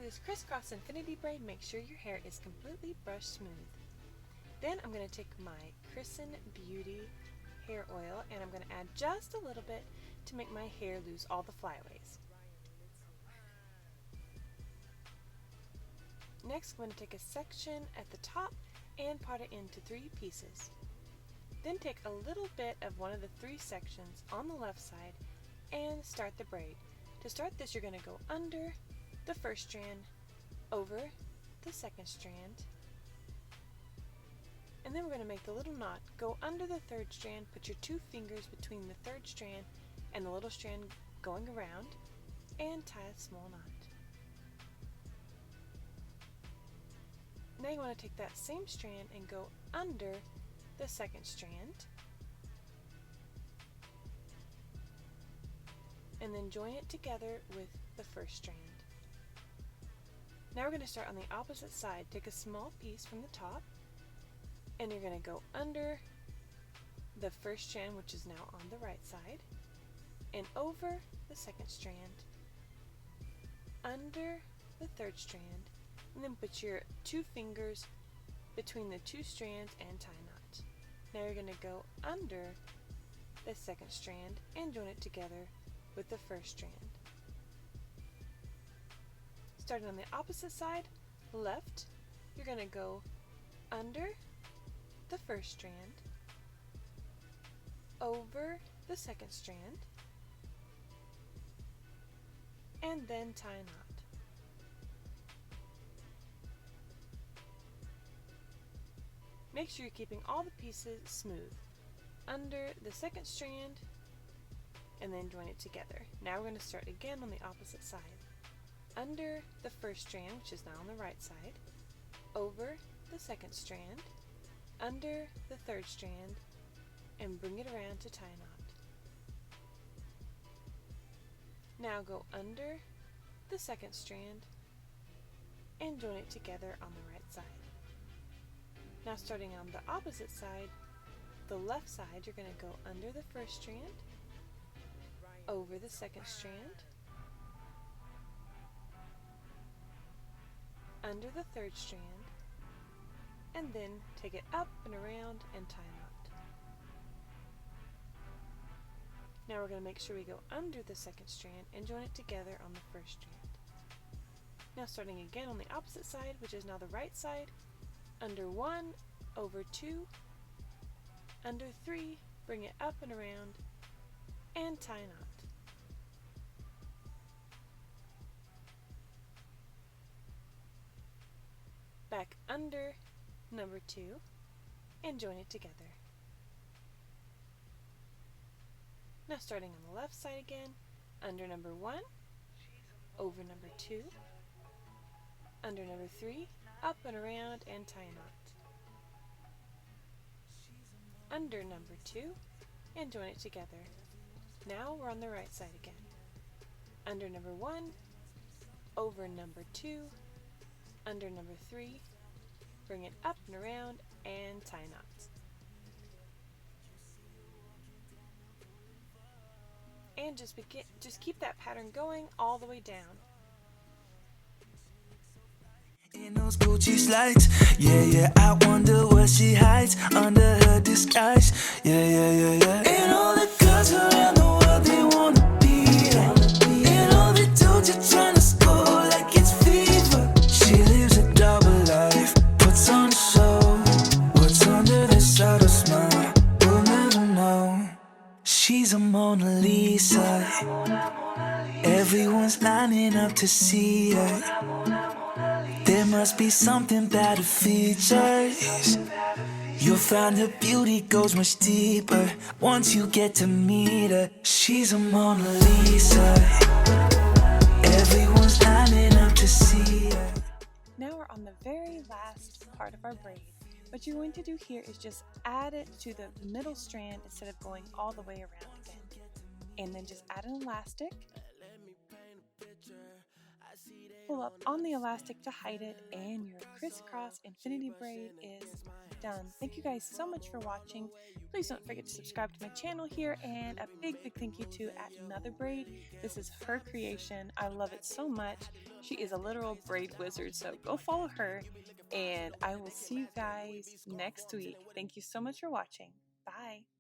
this crisscross infinity braid, make sure your hair is completely brush smooth. Then I'm going to take my Cris Beauty hair oil and I'm going to add just a little bit to make my hair lose all the flyaways. Next, I'm going to take a section at the top and part it into 3 pieces. Then take a little bit of one of the 3 sections on the left side and start the braid. To start this, you're going to go under the first strand, over the second strand, and then we're going to make the little knot. Go under the 3rd strand, put your 2 fingers between the 3rd strand and the little strand going around, and tie a small knot. Now you want to take that same strand and go under the 2nd strand, and then join it together with the 1st strand. Now we're going to start on the opposite side. Take a small piece from the top, and you're going to go under the 1st strand, which is now on the right side, and over the 2nd strand, under the 3rd strand, and then put your 2 fingers between the 2 strands and tie a knot. Now you're going to go under the 2nd strand and join it together with the 1st strand. Starting on the opposite side, left, you're going to go under the 1st strand, over the 2nd strand, and then tie a knot. Make sure you're keeping all the pieces smooth. Under the 2nd strand, and then join it together. Now we're going to start again on the opposite side. Under the 1st strand, which is now on the right side, over the 2nd strand, under the 3rd strand, and bring it around to tie a knot. Now go under the 2nd strand and join it together on the right side. Now starting on the opposite side, the left side, you're going to go under the 1st strand, over the 2nd strand, under the 3rd strand, and then take it up and around and tie a knot. Now we're going to make sure we go under the 2nd strand and join it together on the 1st strand. Now starting again on the opposite side, which is now the right side, under 1, over 2, under 3, bring it up and around, and tie a knot. Back under number 2 and join it together. Now starting on the left side again, under number 1, over number 2, under number 3, up and around and tie a knot. Under number 2 and join it together. Now we're on the right side again. Under number 1, over number 2, under number 3, bring it up and around and tie knots. And just keep that pattern going all the way down. In those Gucci slides, yeah, I wonder what she hides under her disguise, yeah. And all the girls around the world, they wanna be her. And all the dudes are trying to score like it's fever. She lives a double life, puts on a show. What's under this outer smile, we'll never know. She's a Mona Lisa. Everyone's lining up to see her. There must be something about her features. You'll find her beauty goes much deeper once you get to meet her. She's a Mona Lisa. Everyone's lining up to see her. Now we're on the very last part of our braid. What you're going to do here is just add it to the middle strand instead of going all the way around again. And then just add an elastic. pull up on the elastic to hide it, and your crisscross infinity braid is done. Thank you guys so much for watching. Please don't forget to subscribe to my channel here, and a big thank you to anotherbraid. This is her creation. I love it so much. She is a literal braid wizard, so go follow her, and I will see you guys next week. Thank you so much for watching. Bye.